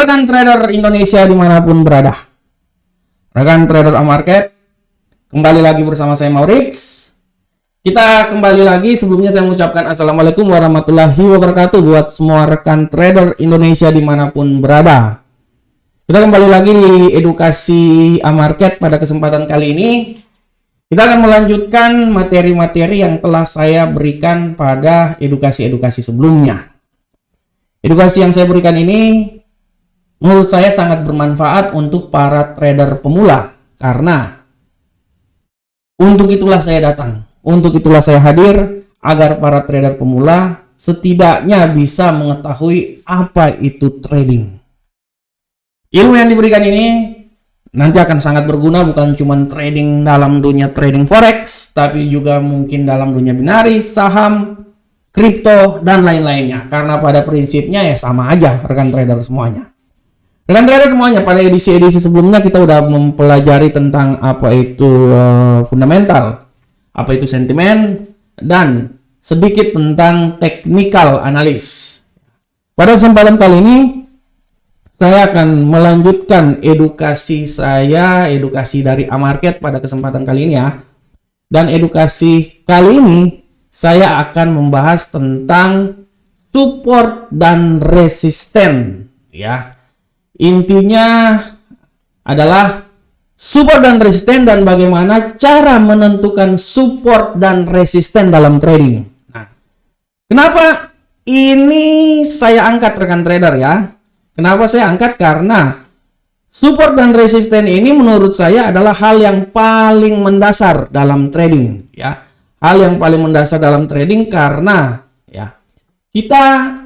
rekan trader Indonesia dimanapun berada, rekan trader Amarket, kembali lagi bersama saya Maurits. Kita kembali lagi, sebelumnya saya mengucapkan Assalamualaikum warahmatullahi wabarakatuh buat semua rekan trader Indonesia dimanapun berada. Kita kembali lagi di edukasi Amarket. Pada kesempatan kali ini kita akan melanjutkan materi-materi yang telah saya berikan pada edukasi-edukasi sebelumnya. Edukasi yang saya berikan ini menurut saya sangat bermanfaat untuk para trader pemula, karena untuk itulah saya datang, untuk itulah saya hadir, agar para trader pemula setidaknya bisa mengetahui apa itu trading. Ilmu yang diberikan ini nanti akan sangat berguna, bukan cuma trading dalam dunia trading forex, tapi juga mungkin dalam dunia binari, saham, kripto, dan lain-lainnya. Karena pada prinsipnya ya sama aja rekan trader semuanya. Rekan trader semuanya, pada edisi-edisi sebelumnya kita udah mempelajari tentang apa itu fundamental, apa itu sentimen, dan sedikit tentang technical analysis. Pada kesempatan kali ini saya akan melanjutkan edukasi saya, edukasi dari Amarket pada kesempatan kali ini ya. Dan edukasi kali ini saya akan membahas tentang support dan resisten ya. Intinya adalah support dan resisten dan bagaimana cara menentukan support dan resisten dalam trading. Nah, kenapa ini saya angkat rekan trader ya? Kenapa saya angkat? Karena support dan resisten ini menurut saya adalah hal yang paling mendasar dalam trading ya. Hal yang paling mendasar dalam trading karena ya, kita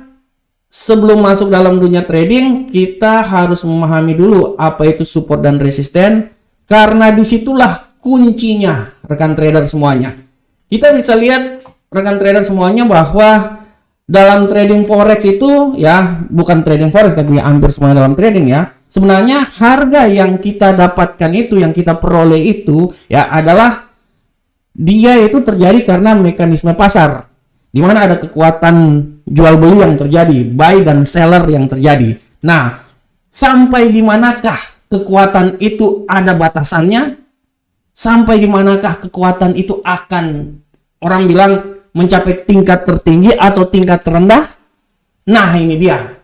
sebelum masuk dalam dunia trading, kita harus memahami dulu apa itu support dan resisten, karena disitulah kuncinya rekan trader semuanya. Kita bisa lihat rekan trader semuanya bahwa dalam trading forex itu ya, bukan trading forex tapi hampir semuanya dalam trading ya, sebenarnya harga yang kita dapatkan itu, yang kita peroleh itu ya adalah dia itu terjadi karena mekanisme pasar, di mana ada kekuatan jual beli yang terjadi, buy dan seller yang terjadi. Nah, sampai di manakah kekuatan itu ada batasannya? Sampai di manakah kekuatan itu akan orang bilang mencapai tingkat tertinggi atau tingkat terendah? Nah, ini dia.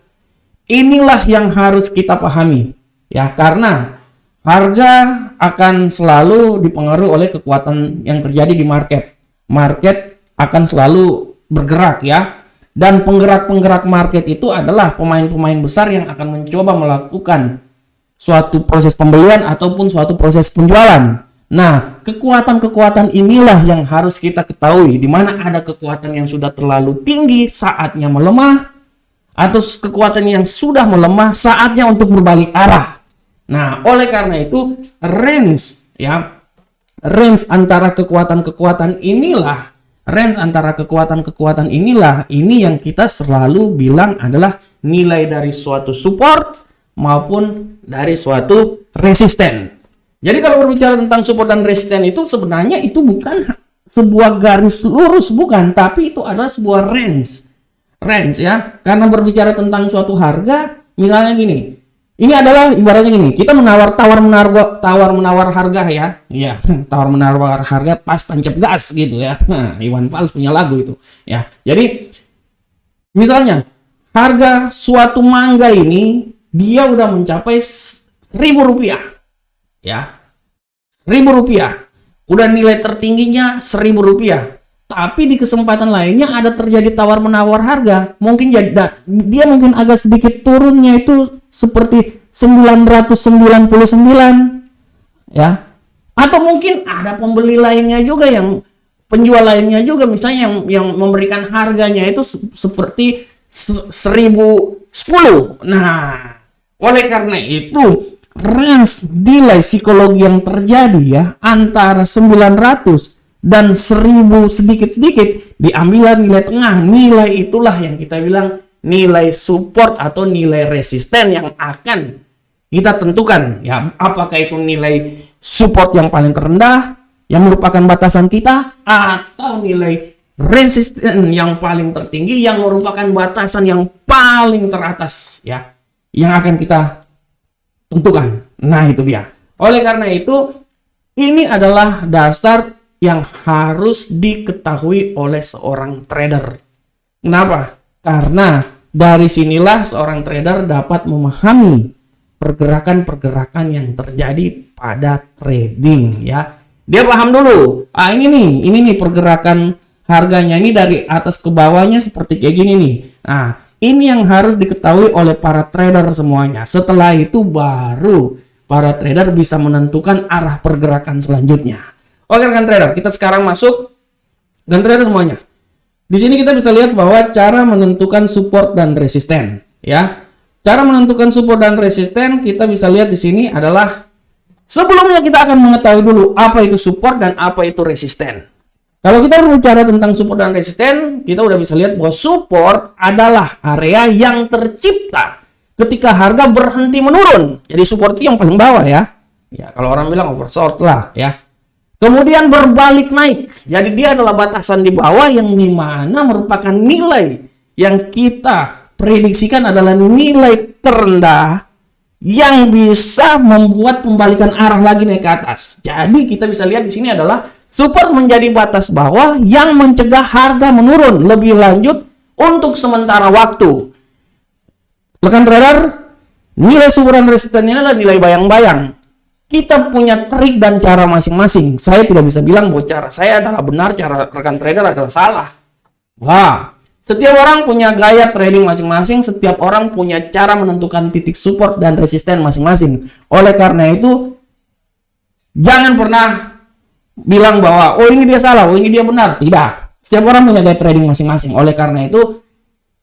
Inilah yang harus kita pahami ya, karena harga akan selalu dipengaruhi oleh kekuatan yang terjadi di market. Market akan selalu bergerak ya. Dan penggerak-penggerak market itu adalah pemain-pemain besar yang akan mencoba melakukan suatu proses pembelian ataupun suatu proses penjualan. Nah, kekuatan-kekuatan inilah yang harus kita ketahui. Di mana ada kekuatan yang sudah terlalu tinggi, saatnya melemah. Atau kekuatan yang sudah melemah, saatnya untuk berbalik arah. Nah, oleh karena itu range ya, range antara kekuatan-kekuatan inilah, ini yang kita selalu bilang adalah nilai dari suatu support maupun dari suatu resisten. Jadi kalau berbicara tentang support dan resisten itu sebenarnya itu bukan sebuah garis lurus, bukan, tapi itu adalah sebuah range ya. Karena berbicara tentang suatu harga, misalnya gini. Ini adalah ibaratnya gini, kita tawar menawar harga ya. Iya, tawar menawar harga pas tancap gas gitu ya. Nah, Iwan Fals punya lagu itu ya. Jadi misalnya harga suatu mangga ini dia udah mencapai Rp1.000 ya. Rp1.000. Udah nilai tertingginya Rp1.000. Tapi di kesempatan lainnya ada terjadi tawar menawar harga, mungkin dia mungkin agak sedikit turunnya itu seperti 999 ya, atau mungkin ada pembeli lainnya juga, yang penjual lainnya juga misalnya yang memberikan harganya itu seperti 1010. Nah, oleh karena itu range nilai psikologi yang terjadi ya antara 900 dan 1000 sedikit-sedikit, diambil nilai tengah. Nilai itulah yang kita bilang nilai support atau nilai resisten yang akan kita tentukan ya, apakah itu nilai support yang paling terendah yang merupakan batasan kita, atau nilai resisten yang paling tertinggi yang merupakan batasan yang paling teratas ya. yang akan kita tentukan. Nah, itu dia. Oleh karena itu, ini adalah dasar yang harus diketahui oleh seorang trader. Kenapa? Karena dari sinilah seorang trader dapat memahami pergerakan-pergerakan yang terjadi pada trading, ya. Dia paham dulu. Ini nih pergerakan harganya ini dari atas ke bawahnya seperti kayak gini nih. Nah, ini yang harus diketahui oleh para trader semuanya. Setelah itu baru para trader bisa menentukan arah pergerakan selanjutnya. Oke rekan trader, kita sekarang masuk dan trader semuanya. Di sini kita bisa lihat bahwa cara menentukan support dan resisten, ya. Cara menentukan support dan resisten kita bisa lihat di sini adalah sebelumnya kita akan mengetahui dulu apa itu support dan apa itu resisten. Kalau kita berbicara tentang support dan resisten, kita udah bisa lihat bahwa support adalah area yang tercipta ketika harga berhenti menurun. Jadi support itu yang paling bawah, ya. Ya, kalau orang bilang oversold lah, ya. Kemudian berbalik naik. Jadi dia adalah batasan di bawah yang dimana merupakan nilai yang kita prediksikan adalah nilai terendah yang bisa membuat pembalikan arah lagi naik ke atas. Jadi kita bisa lihat di sini adalah support menjadi batas bawah yang mencegah harga menurun lebih lanjut untuk sementara waktu. Rekan trader, nilai support dan resisten ini adalah nilai bayang-bayang. Kita punya trik dan cara masing-masing. Saya tidak bisa bilang bahwa cara saya adalah benar, cara rekan trader adalah salah. Wah, setiap orang punya gaya trading masing-masing, setiap orang punya cara menentukan titik support dan resisten masing-masing. Oleh karena itu, jangan pernah bilang bahwa, oh ini dia salah, oh ini dia benar. Tidak. Setiap orang punya gaya trading masing-masing. Oleh karena itu,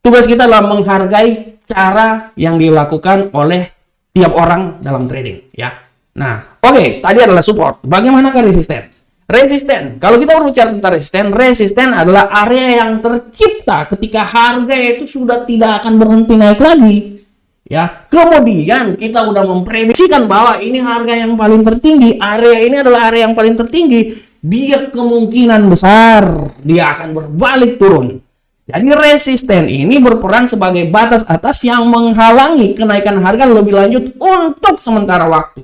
tugas kita adalah menghargai cara yang dilakukan oleh tiap orang dalam trading, ya. Nah, oke, tadi adalah support. Bagaimanakah resisten? Resisten, kalau kita berbicara tentang resisten adalah area yang tercipta ketika harga itu sudah tidak akan berhenti naik lagi. Ya, kemudian kita udah memprediksikan bahwa ini harga yang paling tertinggi, area ini adalah area yang paling tertinggi, dia kemungkinan besar dia akan berbalik turun. Jadi resisten ini berperan sebagai batas atas yang menghalangi kenaikan harga lebih lanjut untuk sementara waktu.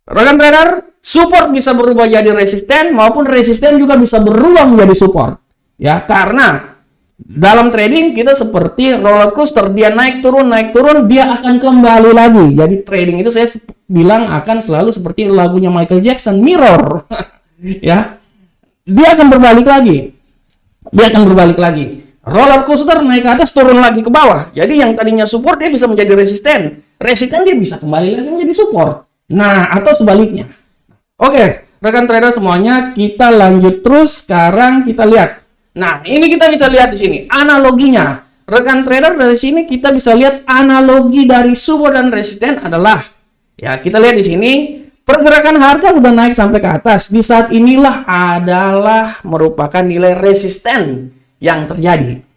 Rekan trader, support bisa berubah jadi resisten maupun resisten juga bisa berubah menjadi support. Ya, karena dalam trading kita seperti roller coaster, dia naik turun, dia akan kembali lagi. Jadi trading itu saya bilang akan selalu seperti lagunya Michael Jackson, Mirror. Ya. Dia akan berbalik lagi. Roller coaster naik ke atas, turun lagi ke bawah. Jadi yang tadinya support dia bisa menjadi resisten. Resisten dia bisa kembali lagi menjadi support. Nah, atau sebaliknya. Oke, rekan trader semuanya, kita lanjut terus. Sekarang kita lihat. Nah, ini kita bisa lihat di sini analoginya. Rekan trader, dari sini kita bisa lihat analogi dari support dan resisten adalah, ya, kita lihat di sini pergerakan harga udah naik sampai ke atas. Di saat inilah adalah merupakan nilai resisten yang terjadi.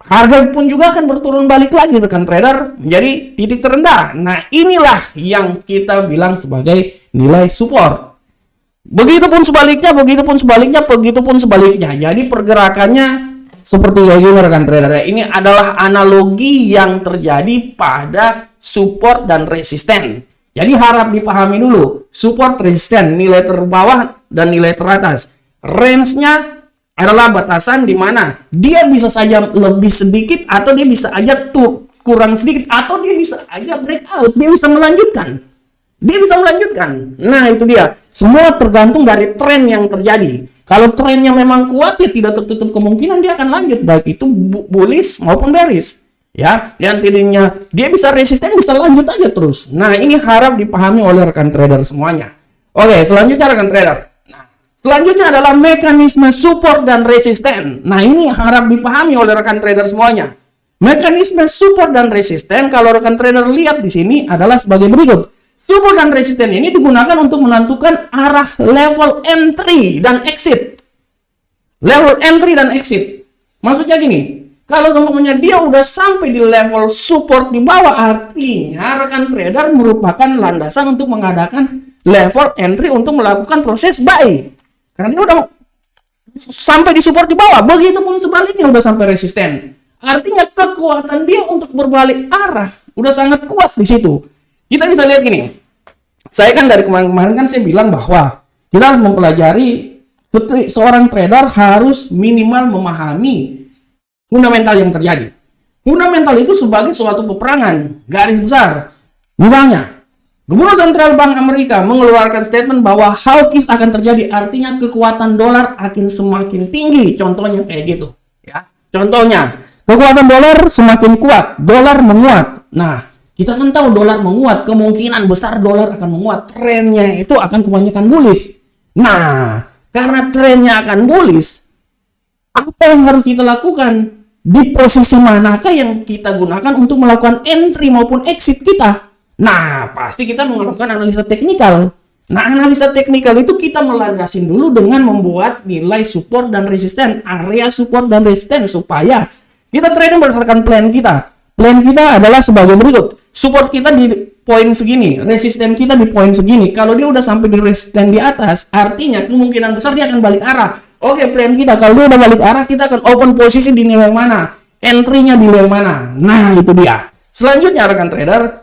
Harga pun juga akan berturun balik lagi rekan trader menjadi titik terendah. Nah, inilah yang kita bilang sebagai nilai support. Begitupun sebaliknya. Jadi pergerakannya seperti kayak gini rekan trader. Ini adalah analogi yang terjadi pada support dan resisten. Jadi harap dipahami dulu. Support, resisten, nilai terbawah dan nilai teratas. Range-nya adalah batasan di mana dia bisa saja lebih sedikit atau dia bisa aja kurang sedikit atau dia bisa aja breakout, dia bisa melanjutkan. Nah, itu dia. Semua tergantung dari tren yang terjadi. Kalau trennya memang kuat, ya tidak tertutup kemungkinan dia akan lanjut, baik itu bullish maupun bearish. Ya, yang tadinya dia bisa resisten, bisa lanjut aja terus. Nah, ini harap dipahami oleh rekan trader semuanya. Oke, selanjutnya rekan trader. Selanjutnya adalah mekanisme support dan resisten. Nah, ini harap dipahami oleh rekan trader semuanya. Mekanisme support dan resisten, kalau rekan trader lihat di sini adalah sebagai berikut. Support dan resisten ini digunakan untuk menentukan arah level entry dan exit. Maksudnya gini, kalau umpamanya dia udah sampai di level support di bawah, artinya rekan trader merupakan landasan untuk mengadakan level entry untuk melakukan proses buy. Karena dia udah sampai di support di bawah. Begitupun sebaliknya udah sampai resisten. Artinya kekuatan dia untuk berbalik arah udah sangat kuat di situ. Kita bisa lihat gini. Saya kan dari kemarin-kemarin kan saya bilang bahwa kita harus mempelajari, seorang trader harus minimal memahami fundamental yang terjadi. Fundamental itu sebagai suatu peperangan garis besar. Misalnya, Gubernur Sentral Bank Amerika mengeluarkan statement bahwa hawkish akan terjadi, artinya kekuatan dolar akan semakin tinggi. Contohnya kayak gitu, ya. Contohnya, kekuatan dolar semakin kuat, dolar menguat. Nah, kita kan tahu dolar menguat, kemungkinan besar dolar akan menguat. Trennya itu akan kebanyakan bullish. Nah, karena trennya akan bullish, apa yang harus kita lakukan? Di posisi manakah yang kita gunakan untuk melakukan entry maupun exit kita? Nah, pasti kita melakukan analisa teknikal. Nah, analisa teknikal itu kita melandasin dulu dengan membuat nilai support dan resisten, area support dan resisten, supaya kita trading berdasarkan plan kita. Plan kita adalah sebagai berikut. Support kita di poin segini, resisten kita di poin segini. Kalau dia udah sampai di resisten di atas, artinya kemungkinan besar dia akan balik arah. Oke, plan kita, kalau dia udah balik arah, kita akan open posisi di nilai mana, entry-nya di nilai mana. Nah, itu dia. Selanjutnya, rekan trader,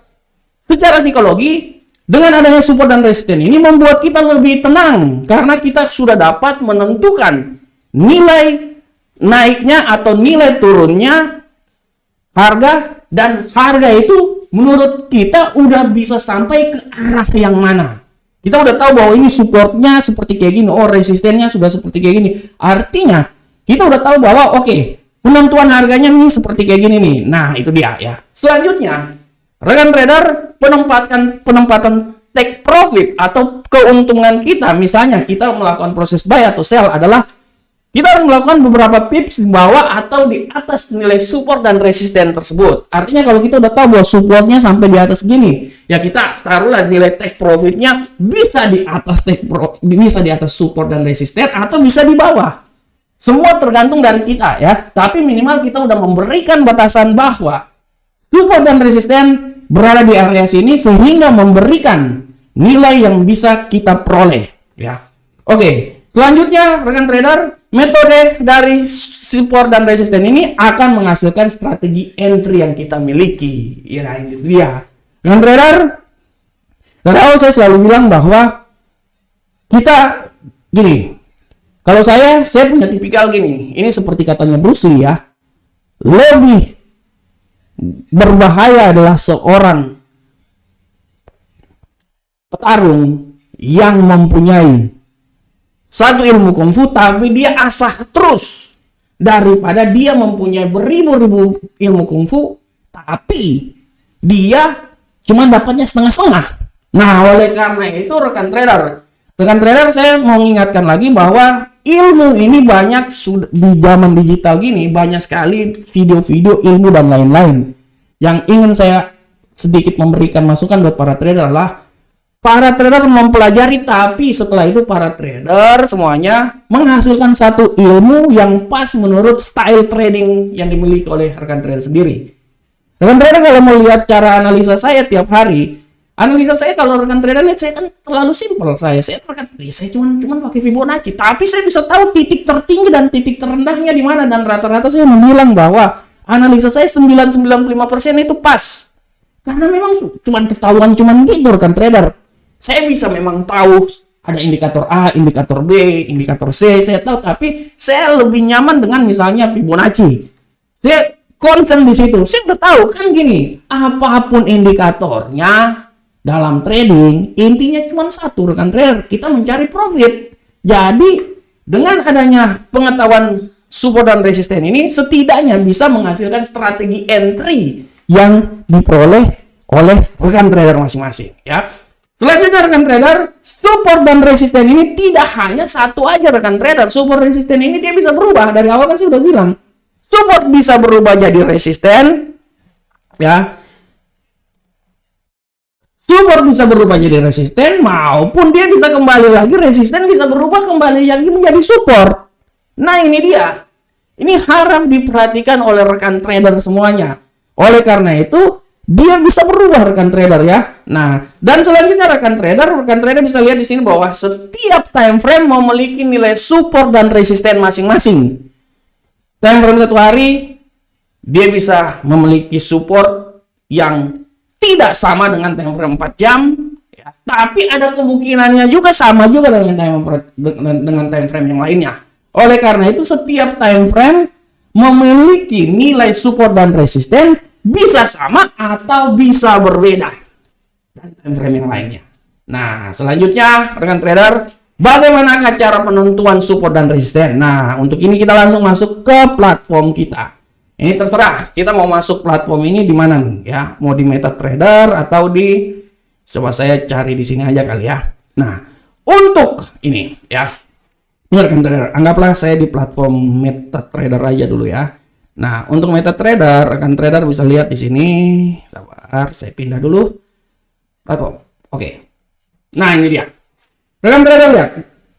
secara psikologi, dengan adanya support dan resisten ini membuat kita lebih tenang, karena kita sudah dapat menentukan nilai naiknya atau nilai turunnya harga, dan harga itu menurut kita udah bisa sampai ke arah yang mana. Kita udah tahu bahwa ini supportnya seperti kayak gini, oh resistennya sudah seperti kayak gini. Artinya kita udah tahu bahwa oke, penentuan harganya nih seperti kayak gini nih. Nah, itu dia ya. Selanjutnya, rekan trader penempatan take profit atau keuntungan kita, misalnya kita melakukan proses buy atau sell, adalah kita harus melakukan beberapa pips di bawah atau di atas nilai support dan resisten tersebut. Artinya kalau kita udah tahu bahwa supportnya sampai di atas gini, ya kita taruhlah nilai take profitnya bisa di atas bisa di atas support dan resisten, atau bisa di bawah. Semua tergantung dari kita ya. Tapi minimal kita udah memberikan batasan bahwa support dan resisten berada di area sini sehingga memberikan nilai yang bisa kita peroleh ya. Oke, selanjutnya rekan trader, metode dari support dan resisten ini akan menghasilkan strategi entry yang kita miliki. Ya, ini dia. Rekan trader, dari awal saya selalu bilang bahwa kita gini. Kalau saya punya tipikal gini. Ini seperti katanya Bruce Lee ya. Lebih berbahaya adalah seorang petarung yang mempunyai satu ilmu kungfu tapi dia asah terus, daripada dia mempunyai beribu-ribu ilmu kungfu tapi dia cuma dapatnya setengah-setengah. Nah, oleh karena itu rekan trader, saya mau mengingatkan lagi bahwa ilmu ini banyak di zaman digital gini, banyak sekali video-video ilmu dan lain-lain. Yang ingin saya sedikit memberikan masukan buat para trader adalah para trader mempelajari, tapi setelah itu para trader semuanya menghasilkan satu ilmu yang pas menurut style trading yang dimiliki oleh rekan trader sendiri. Rekan trader kalau melihat cara analisa saya tiap hari, analisa saya kalau rekan trader lihat, saya kan terlalu simpel. Saya cuma pakai Fibonacci, tapi saya bisa tahu titik tertinggi dan titik terendahnya di mana, dan rata-rata saya bilang bahwa analisa saya 95% itu pas. Karena memang cuma ketahuan gitu rekan trader. Saya bisa memang tahu ada indikator A, indikator B, indikator C, saya tahu, tapi saya lebih nyaman dengan misalnya Fibonacci. Saya konsen di situ. Saya udah tahu kan gini, apapun indikatornya dalam trading, intinya cuma satu rekan trader, kita mencari profit. Jadi dengan adanya pengetahuan support dan resisten ini, setidaknya bisa menghasilkan strategi entry yang diperoleh oleh rekan trader masing-masing ya. Selanjutnya rekan trader, support dan resisten ini tidak hanya satu aja rekan trader. Support resisten ini dia bisa berubah. Dari awal kan saya udah bilang, support bisa berubah jadi resisten ya. Support bisa berubah jadi resisten, maupun dia bisa kembali lagi resisten, bisa berubah kembali lagi menjadi support. Nah, ini dia. Ini harap diperhatikan oleh rekan trader semuanya. Oleh karena itu, dia bisa berubah rekan trader ya. Nah, dan selanjutnya rekan trader bisa lihat di sini bahwa setiap time frame memiliki nilai support dan resisten masing-masing. Time frame 1 hari dia bisa memiliki support yang tidak sama dengan time frame 4 jam, ya, tapi ada kemungkinannya juga sama juga dengan time frame yang lainnya. Oleh karena itu, setiap time frame memiliki nilai support dan resisten bisa sama atau bisa berbeda dari time frame yang lainnya. Nah, selanjutnya rekan trader, bagaimana cara penentuan support dan resisten? Nah, untuk ini kita langsung masuk ke platform kita. Ini terserah kita mau masuk platform ini di mana nih ya, mau di MetaTrader atau di, coba saya cari di sini aja kali ya. Nah, untuk ini ya, rekan trader, anggaplah saya di platform MetaTrader aja dulu ya. Nah, untuk MetaTrader, rekan trader bisa lihat di sini. Sabar, saya pindah dulu platform. Oke. Nah, ini dia. Rekan trader lihat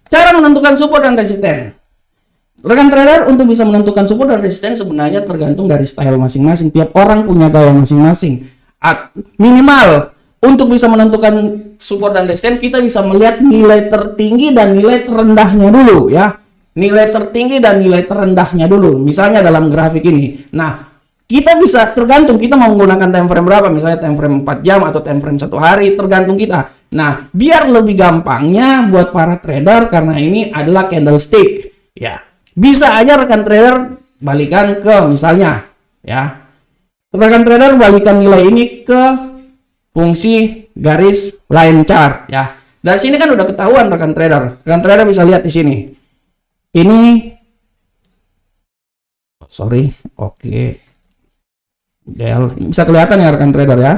cara menentukan support dan resisten. Rekan trader untuk bisa menentukan support dan resisten sebenarnya tergantung dari style masing-masing. Tiap orang punya gaya masing-masing. Minimal untuk bisa menentukan support dan resisten, kita bisa melihat nilai tertinggi dan nilai terendahnya dulu ya. Nilai tertinggi dan nilai terendahnya dulu. Misalnya dalam grafik ini. Nah, kita bisa tergantung kita mau menggunakan time frame berapa, misalnya time frame 4 jam atau time frame 1 hari, tergantung kita. Nah, biar lebih gampangnya buat para trader, karena ini adalah candlestick ya. Bisa aja rekan trader balikan ke, misalnya ya, rekan trader balikan nilai ini ke fungsi garis line chart ya. Dari sini kan udah ketahuan rekan trader. Rekan trader bisa lihat di sini. Ini oke. Del, bisa kelihatan ya rekan trader ya.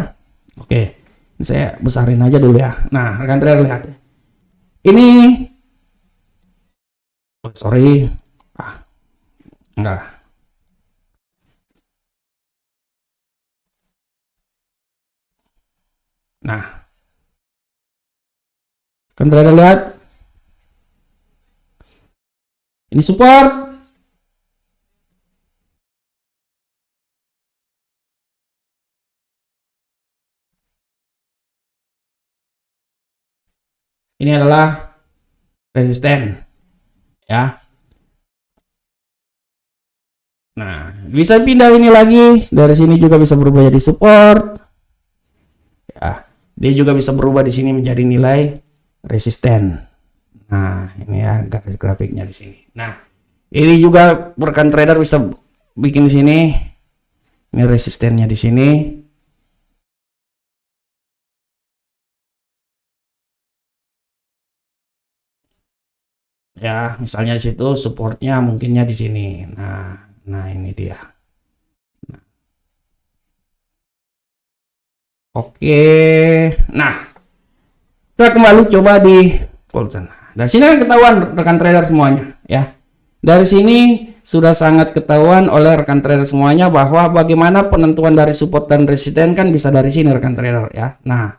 Oke. Ini saya besarin aja dulu ya. Nah, rekan trader lihat. Ini enggak. Nah, kan trader lihat ini support, ini adalah resisten ya. Nah, bisa pindah ini lagi. Dari sini juga bisa berubah jadi support. Ya, dia juga bisa berubah di sini menjadi nilai resisten. Nah, ini ya garis grafiknya di sini. Nah, ini juga rekan trader bisa bikin di sini. Ini resistennya di sini. Ya, misalnya di situ supportnya mungkinnya di sini. Nah ini dia. Oke. Nah, kita kembali coba di Golden. Dari sini kan ketahuan rekan trader semuanya ya. Dari sini sudah sangat ketahuan oleh rekan trader semuanya bahwa bagaimana penentuan dari support dan resisten kan bisa dari sini rekan trader ya. Nah,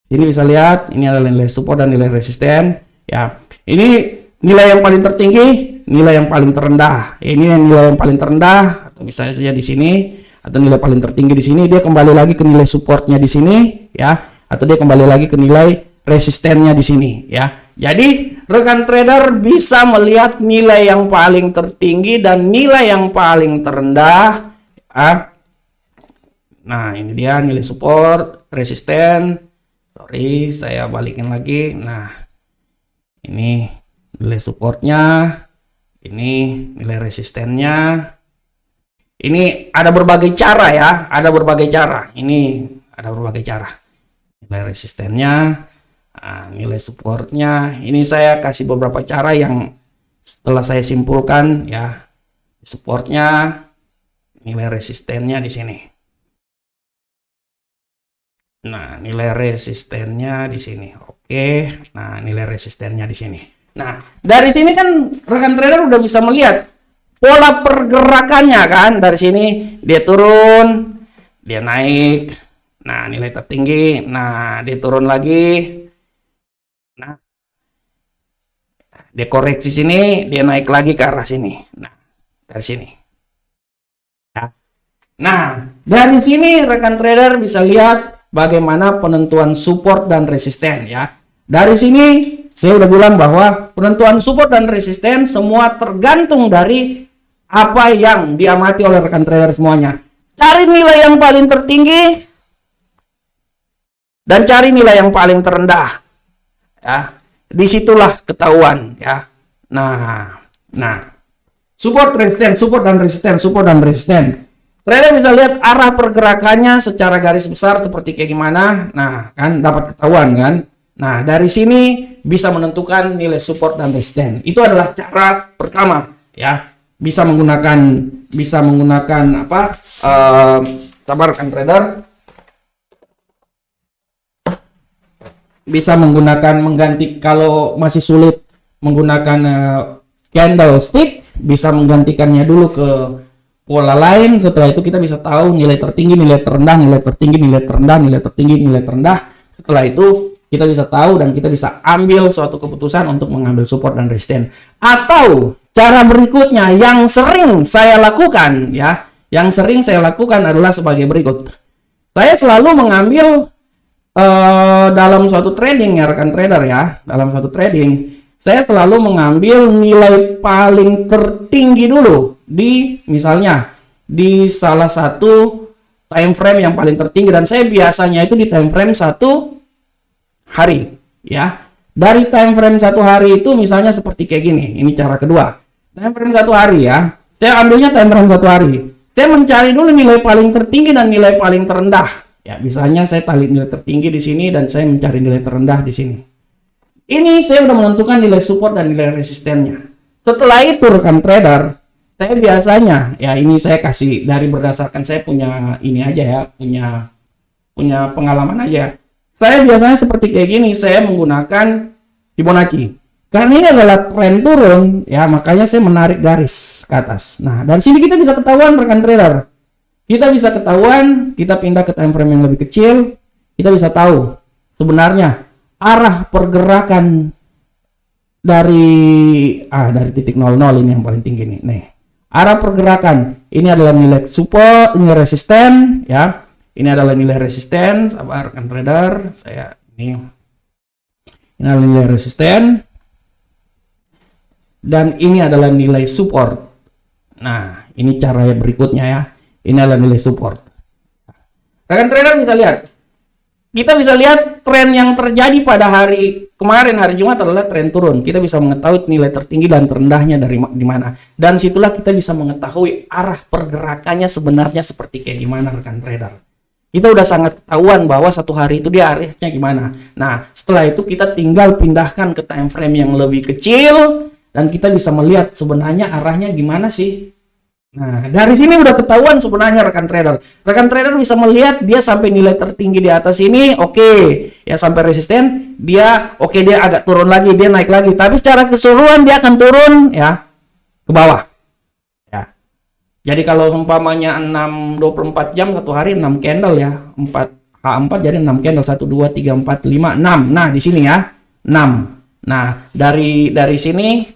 sini bisa lihat ini adalah nilai support dan nilai resisten ya. Ini nilai yang paling tertinggi, nilai yang paling terendah. Ini nilai yang paling terendah, atau bisa saja di sini, atau nilai paling tertinggi di sini. Dia kembali lagi ke nilai supportnya di sini ya, atau dia kembali lagi ke nilai resistennya di sini ya. Jadi rekan trader bisa melihat nilai yang paling tertinggi dan nilai yang paling terendah ya. Nah, ini dia nilai support, resisten. Sorry, saya balikin lagi. Nah, ini nilai supportnya, ini nilai resistennya. Ini ada berbagai cara ya, ada berbagai cara. Ini ada berbagai cara. Nilai resistennya, nilai supportnya. Ini saya kasih beberapa cara yang setelah saya simpulkan ya. Supportnya, nilai resistennya di sini. Nah, nilai resistennya di sini. Oke, nah nilai resistennya di sini. Nah, dari sini kan rekan trader udah bisa melihat pola pergerakannya kan. Dari sini dia turun, dia naik. Nah, nilai tertinggi. Nah, dia turun lagi. Nah, dia koreksi sini, dia naik lagi ke arah sini. Nah, dari sini. Nah, dari sini rekan trader bisa lihat bagaimana penentuan support dan resisten ya. Dari sini saya udah bilang bahwa penentuan support dan resisten semua tergantung dari apa yang diamati oleh rekan trader semuanya. Cari nilai yang paling tertinggi dan cari nilai yang paling terendah. Ya, disitulah ketahuan ya. Nah, support dan resisten. Trader bisa lihat arah pergerakannya secara garis besar seperti kayak gimana. Nah, kan dapat ketahuan kan. Nah, dari sini bisa menentukan nilai support dan resisten. Itu adalah cara pertama ya. Bisa menggunakan apa? Sabar kan trader. Bisa mengganti kalau masih sulit menggunakan candlestick, bisa menggantikannya dulu ke pola lain. Setelah itu kita bisa tahu nilai tertinggi, nilai terendah, nilai tertinggi, nilai terendah, nilai tertinggi, nilai terendah. Setelah itu kita bisa tahu dan kita bisa ambil suatu keputusan untuk mengambil support dan resisten. Atau cara berikutnya yang sering saya lakukan ya, yang sering saya lakukan adalah sebagai berikut. Saya selalu mengambil dalam suatu trading ya rekan trader ya, dalam suatu trading saya selalu mengambil nilai paling tertinggi dulu di misalnya di salah satu time frame yang paling tertinggi, dan saya biasanya itu di time frame 1 hari ya. Dari time frame 1 hari itu misalnya seperti kayak gini, ini cara kedua. Time frame 1 hari ya, saya ambilnya time frame 1 hari. Saya mencari dulu nilai paling tertinggi dan nilai paling terendah. Ya, misalnya saya tarik nilai tertinggi di sini dan saya mencari nilai terendah di sini. Ini saya udah menentukan nilai support dan nilai resistennya. Setelah itu rekan trader, saya biasanya ya ini saya kasih dari berdasarkan saya punya ini aja ya, punya pengalaman aja. Saya biasanya seperti kayak gini, saya menggunakan Fibonacci. Karena ini adalah tren turun, ya makanya saya menarik garis ke atas. Nah, dari sini kita bisa ketahuan rekan trader. Kita bisa ketahuan, kita pindah ke time frame yang lebih kecil, kita bisa tahu sebenarnya arah pergerakan dari titik 00 ini yang paling tinggi nih. Nih, arah pergerakan ini adalah nilai support, nilai resisten ya. Ini adalah nilai resisten, sabar rekan trader, ini adalah nilai resisten dan ini adalah nilai support. Nah, ini cara berikutnya ya. Ini adalah nilai support. Rekan trader bisa lihat. Kita bisa lihat tren yang terjadi pada hari kemarin, hari Jumat adalah tren turun. Kita bisa mengetahui nilai tertinggi dan terendahnya di mana. Dan situlah kita bisa mengetahui arah pergerakannya sebenarnya seperti kayak gimana rekan trader. Kita udah sangat ketahuan bahwa satu hari itu dia arahnya gimana. Nah, setelah itu kita tinggal pindahkan ke time frame yang lebih kecil dan kita bisa melihat sebenarnya arahnya gimana sih. Nah, dari sini udah ketahuan sebenarnya rekan trader. Rekan trader bisa melihat dia sampai nilai tertinggi di atas ini, oke. Ya sampai resisten, dia oke, dia agak turun lagi, dia naik lagi. Tapi secara keseluruhan dia akan turun ya ke bawah. Ya. Jadi kalau umpamanya 24 jam satu hari 6 candle ya. 4H4 jadi 6 candle 1 2 3 4 5 6. Nah, di sini ya. 6. Nah, dari sini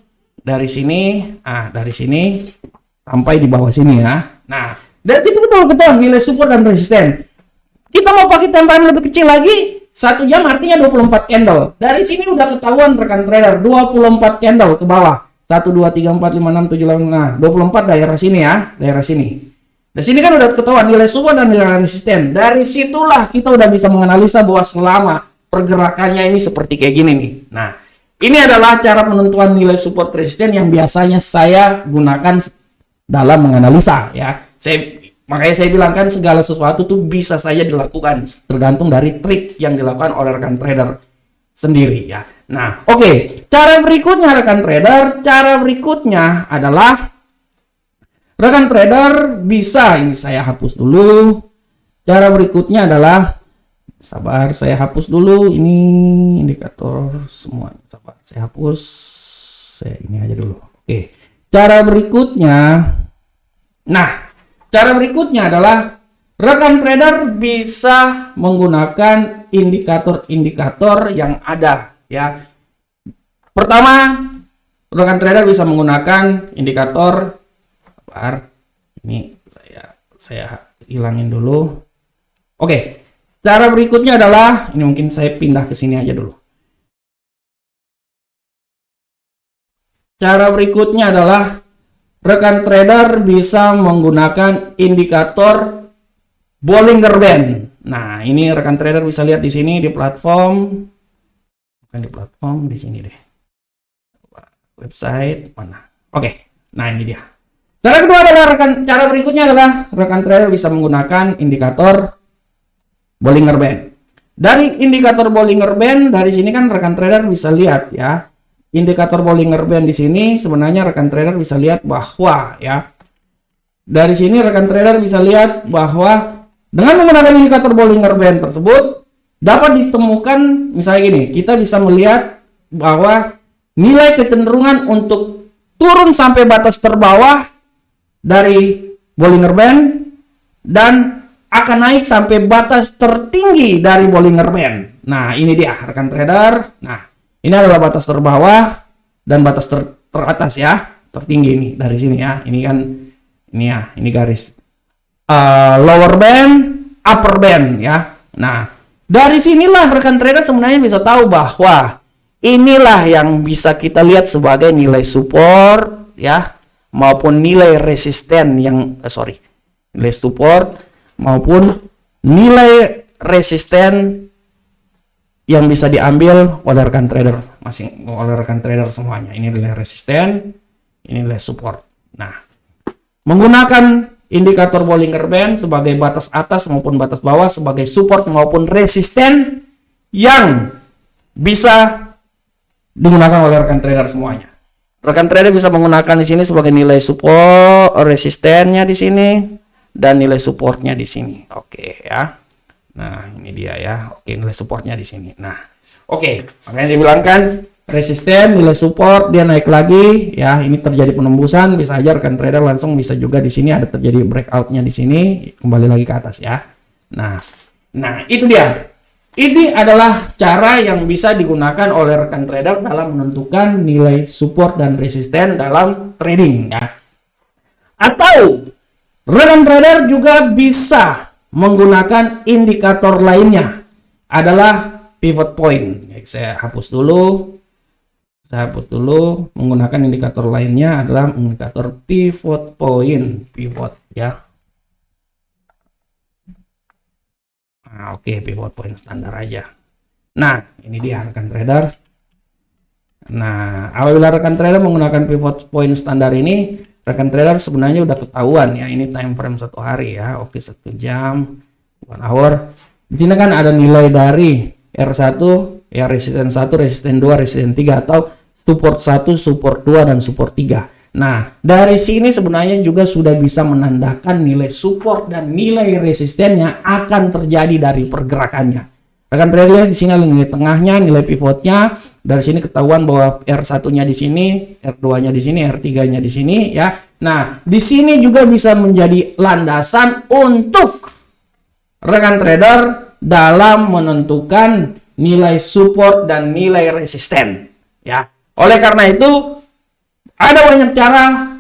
sampai di bawah sini ya. Nah, dari situ kita ketahuan nilai support dan resisten. Kita mau pakai time frame lebih kecil lagi, 1 jam artinya 24 candle. Dari sini udah ketahuan rekan trader, 24 candle ke bawah. 1 2 3 4 5 6 7 8. Nah, 24 daerah sini ya, daerah sini. Dari sini kan udah ketahuan nilai support dan nilai resisten. Dari situlah kita udah bisa menganalisa bahwa selama pergerakannya ini seperti kayak gini nih. Nah, ini adalah cara penentuan nilai support resisten yang biasanya saya gunakan dalam menganalisa ya. Makanya saya bilang kan segala sesuatu tuh bisa saja dilakukan tergantung dari trik yang dilakukan oleh rekan trader sendiri ya. Nah, oke. Cara berikutnya rekan trader, cara berikutnya adalah rekan trader bisa, ini saya hapus dulu. Cara berikutnya adalah sabar, saya hapus dulu ini indikator semua. Sabar, saya hapus. Saya ini aja dulu. Oke. Cara berikutnya adalah rekan trader bisa menggunakan indikator-indikator yang ada ya. Pertama, rekan trader bisa menggunakan indikator ini saya hilangin dulu. Oke. Cara berikutnya adalah ini, mungkin saya pindah ke sini aja dulu. Cara berikutnya adalah rekan trader bisa menggunakan indikator Bollinger Band. Nah, ini rekan trader bisa lihat di sini di platform, bukan di platform, di sini deh. Website mana? Oke. Nah, ini dia. Cara kedua adalah cara berikutnya adalah rekan trader bisa menggunakan indikator Bollinger Band. Dari indikator Bollinger Band, dari sini kan rekan trader bisa lihat ya. Indikator Bollinger Band di sini sebenarnya rekan trader bisa lihat bahwa ya. Dari sini rekan trader bisa lihat bahwa dengan menggunakan indikator Bollinger Band tersebut dapat ditemukan misalnya gini, kita bisa melihat bahwa nilai kecenderungan untuk turun sampai batas terbawah dari Bollinger Band dan akan naik sampai batas tertinggi dari Bollinger Band. Nah, ini dia rekan trader. Nah, ini adalah batas terbawah dan batas teratas ya, tertinggi ini dari sini ya. Ini kan ini ya, ini garis lower band, upper band ya. Nah, dari sinilah rekan trader sebenarnya bisa tahu bahwa inilah yang bisa kita lihat sebagai nilai support ya, maupun nilai resisten yang nilai support maupun nilai resisten yang bisa diambil oleh rekan trader oleh rekan trader semuanya. Ini nilai resisten, ini nilai support. Nah, menggunakan indikator Bollinger Band sebagai batas atas maupun batas bawah, sebagai support maupun resisten yang bisa digunakan oleh rekan trader semuanya. Rekan trader bisa menggunakan di sini sebagai nilai support, resistennya di sini dan nilai supportnya di sini. Oke ya. Nah, ini dia ya. Oke, nilai supportnya di sini. Nah, oke. Makanya dibilangkan resisten, nilai support, dia naik lagi ya. Ini terjadi penembusan, bisa aja rekan trader langsung bisa juga di sini ada terjadi breakoutnya di sini, kembali lagi ke atas ya. Nah, itu dia. Ini adalah cara yang bisa digunakan oleh rekan trader dalam menentukan nilai support dan resisten dalam trading ya. Atau rekan trader juga bisa menggunakan indikator lainnya adalah pivot point. Saya hapus dulu. Menggunakan indikator lainnya adalah indikator pivot point, pivot ya. Nah, oke, pivot point standar aja. Nah, ini dia rekan trader. Nah, apabila rekan trader menggunakan pivot point standar ini, rekan trader sebenarnya udah ketahuan ya. Ini time frame 1 hari ya. Oke, 1 jam, 1 hour. Di sini kan ada nilai dari R1, ya resisten 1, resisten 2, resisten 3 atau support 1, support 2 dan support 3. Nah, dari sini sebenarnya juga sudah bisa menandakan nilai support dan nilai resistennya akan terjadi dari pergerakannya. Rekan trader lihat di sini ada nilai tengahnya, nilai pivotnya. Dari sini ketahuan bahwa R1-nya di sini, R2-nya di sini, R3-nya di sini ya. Nah, di sini juga bisa menjadi landasan untuk rekan trader dalam menentukan nilai support dan nilai resisten ya. Oleh karena itu ada banyak cara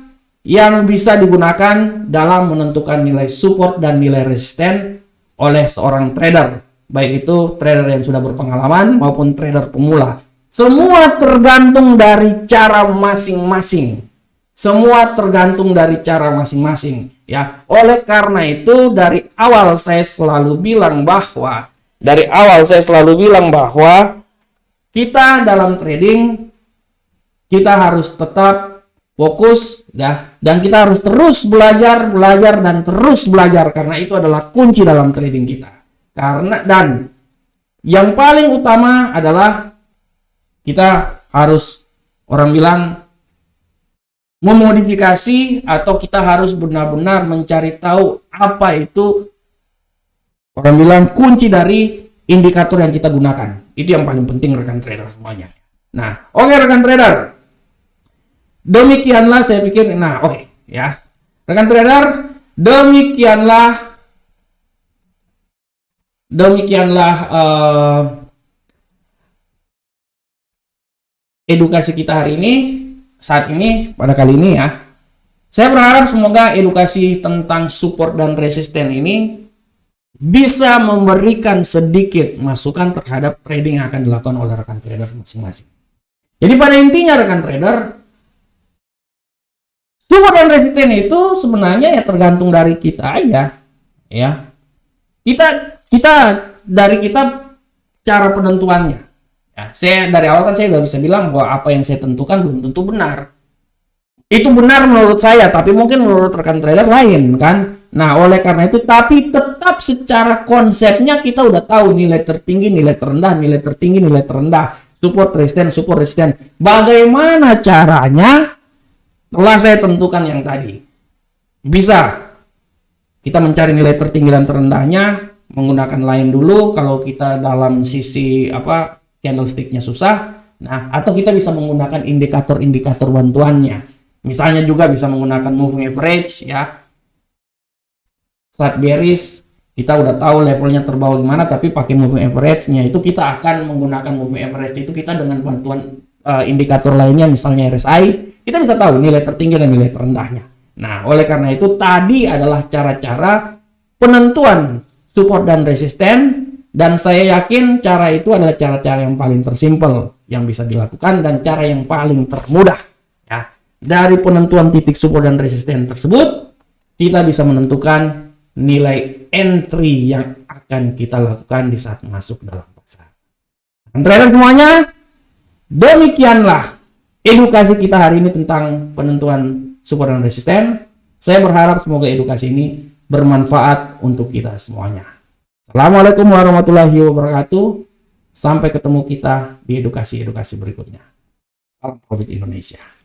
yang bisa digunakan dalam menentukan nilai support dan nilai resisten oleh seorang trader, baik itu trader yang sudah berpengalaman maupun trader pemula. Semua tergantung dari cara masing-masing. Ya. Oleh karena itu dari awal saya selalu bilang bahwa kita dalam trading kita harus tetap fokus ya, dan kita harus terus belajar dan terus belajar karena itu adalah kunci dalam trading kita. Dan yang paling utama adalah kita harus, orang bilang, memodifikasi atau kita harus benar-benar mencari tahu apa itu, orang bilang, kunci dari indikator yang kita gunakan. Itu yang paling penting rekan trader semuanya. Nah, oke rekan trader. Demikianlah saya pikir, ya. Rekan trader, demikianlah edukasi kita hari ini, saat ini, pada kali ini ya. Saya berharap semoga edukasi tentang support dan resisten ini bisa memberikan sedikit masukan terhadap trading yang akan dilakukan oleh rekan trader masing-masing. Jadi pada intinya rekan trader, support dan resisten itu sebenarnya ya tergantung dari kita aja, ya. kita dari kita cara penentuannya. Ya, saya dari awal kan saya nggak bisa bilang bahwa apa yang saya tentukan belum tentu benar. Itu benar menurut saya, tapi mungkin menurut rekan trader lain kan. Nah, oleh karena itu, tapi tetap secara konsepnya kita udah tahu nilai tertinggi, nilai terendah, nilai tertinggi, nilai terendah, support resisten. Bagaimana caranya? Telah saya tentukan yang tadi. Bisa kita mencari nilai tertinggi dan terendahnya menggunakan line dulu kalau kita dalam sisi candlesticknya susah. Nah, atau kita bisa menggunakan indikator-indikator bantuannya. Misalnya juga bisa menggunakan moving average ya. Saat bearish kita udah tahu levelnya terbawah gimana, tapi pakai moving average-nya itu kita akan menggunakan moving average itu kita dengan bantuan indikator lainnya, misalnya RSI, kita bisa tahu nilai tertinggi dan nilai terendahnya. Nah, oleh karena itu tadi adalah cara-cara penentuan support dan resisten, dan saya yakin cara itu adalah cara-cara yang paling tersimpel yang bisa dilakukan dan cara yang paling termudah ya. Dari penentuan titik support dan resisten tersebut, kita bisa menentukan nilai entry yang akan kita lakukan di saat masuk dalam pasar. Trader semuanya, demikianlah edukasi kita hari ini tentang penentuan support dan resisten. Saya berharap semoga edukasi ini bermanfaat untuk kita semuanya. Assalamualaikum warahmatullahi wabarakatuh. Sampai ketemu kita di edukasi-edukasi berikutnya. Salam Profit Indonesia.